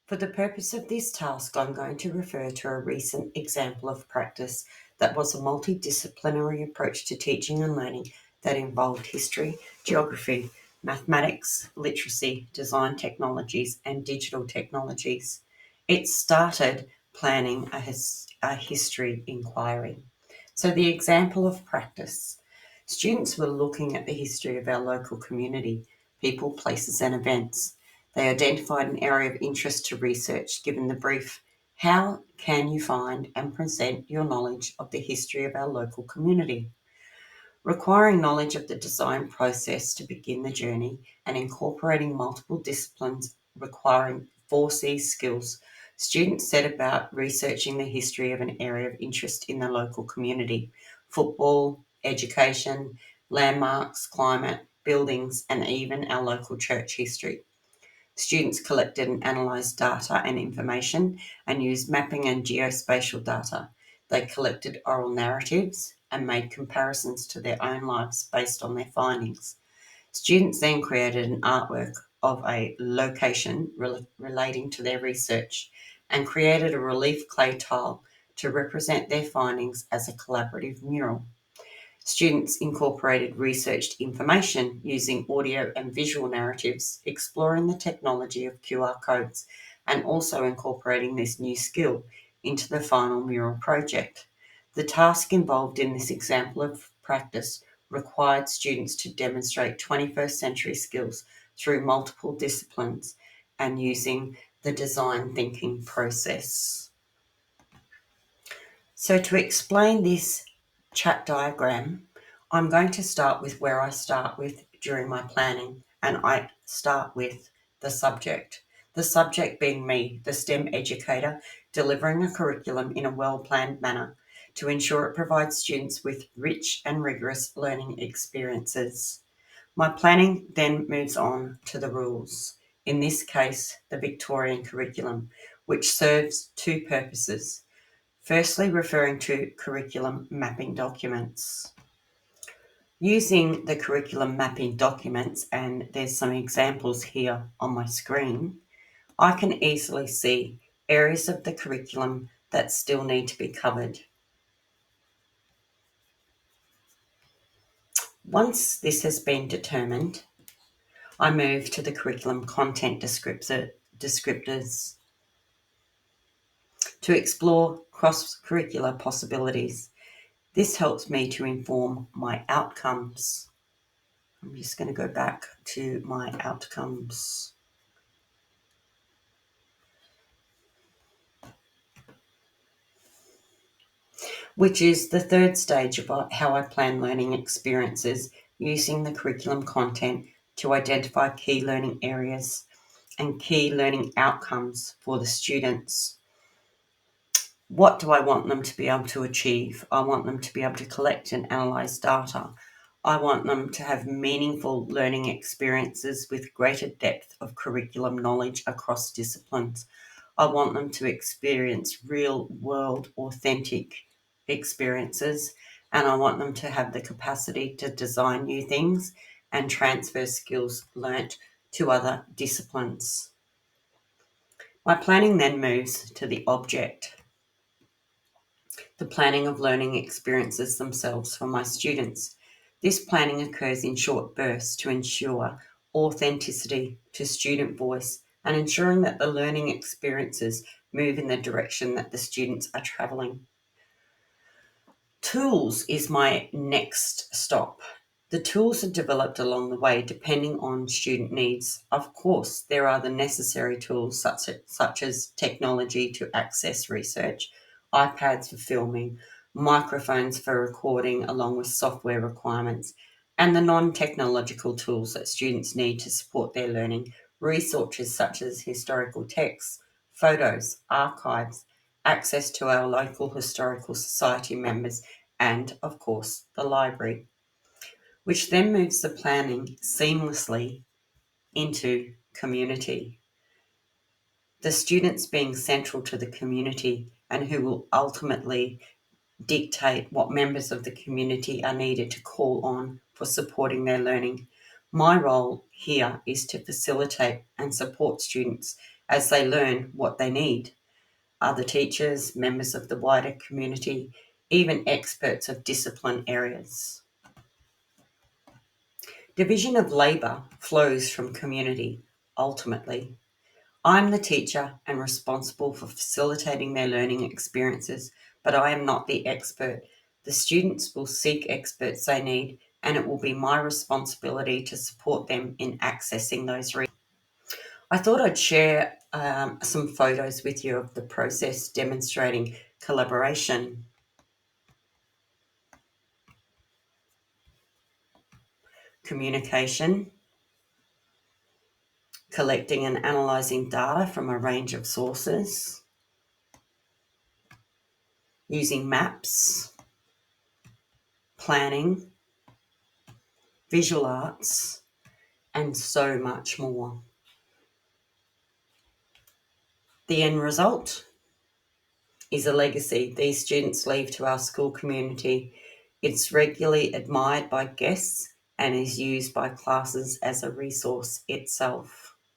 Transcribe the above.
For the purpose of this task, I'm going to refer to a recent example of practice that was a multidisciplinary approach to teaching and learning that involved history, geography, mathematics, literacy, design technologies, and digital technologies. It started planning a history inquiry. So, the example of practice: students were looking at the history of our local community, people, places, and events. They identified an area of interest to research, given the brief, "How can you find and present your knowledge of the history of our local community?" Requiring knowledge of the design process to begin the journey and incorporating multiple disciplines requiring 4C skills, students set about researching the history of an area of interest in the local community: football, education, landmarks, climate, buildings, and even our local church history. Students collected and analysed data and information and used mapping and geospatial data. They collected oral narratives and made comparisons to their own lives based on their findings. Students then created an artwork of a location relating to their research and created a relief clay tile to represent their findings as a collaborative mural. Students incorporated researched information using audio and visual narratives, exploring the technology of QR codes, and also incorporating this new skill into the final mural project. The task involved in this example of practice required students to demonstrate 21st century skills through multiple disciplines and using the design thinking process. So, to explain this chat diagram, I'm going to start with where I start with during my planning, and I start with the subject. The subject being me, the STEM educator, delivering a curriculum in a well-planned manner to ensure it provides students with rich and rigorous learning experiences. My planning then moves on to the rules, in this case, the Victorian curriculum, which serves two purposes. Firstly, referring to curriculum mapping documents. Using the curriculum mapping documents, and there's some examples here on my screen, I can easily see areas of the curriculum that still need to be covered. Once this has been determined, I move to the curriculum content descriptors to explore cross-curricular possibilities. This helps me to inform my outcomes. I'm just going to go back to my outcomes, which is the third stage of how I plan learning experiences, using the curriculum content to identify key learning areas and key learning outcomes for the students. What do I want them to be able to achieve? I want them to be able to collect and analyse data. I want them to have meaningful learning experiences with greater depth of curriculum knowledge across disciplines. I want them to experience real world, authentic experiences, and I want them to have the capacity to design new things and transfer skills learnt to other disciplines. My planning then moves to the object, the planning of learning experiences themselves for my students. This planning occurs in short bursts to ensure authenticity to student voice and ensuring that the learning experiences move in the direction that the students are travelling. Tools is my next stop. The tools are developed along the way depending on student needs. Of course, there are the necessary tools such as technology to access research, iPads for filming, microphones for recording, along with software requirements, and the non-technological tools that students need to support their learning, resources such as historical texts, photos, archives, access to our local historical society members, and, of course, the library, which then moves the planning seamlessly into community. The students being central to the community and who will ultimately dictate what members of the community are needed to call on for supporting their learning. My role here is to facilitate and support students as they learn what they need. Other teachers, members of the wider community, even experts of discipline areas. Division of labour flows from community, ultimately. I'm the teacher and responsible for facilitating their learning experiences, but I am not the expert. The students will seek experts they need, and it will be my responsibility to support them in accessing those resources. I thought I'd share some photos with you of the process demonstrating collaboration, communication, collecting and analysing data from a range of sources, using maps, planning, visual arts, and so much more. The end result is a legacy these students leave to our school community. It's regularly admired by guests and is used by classes as a resource itself.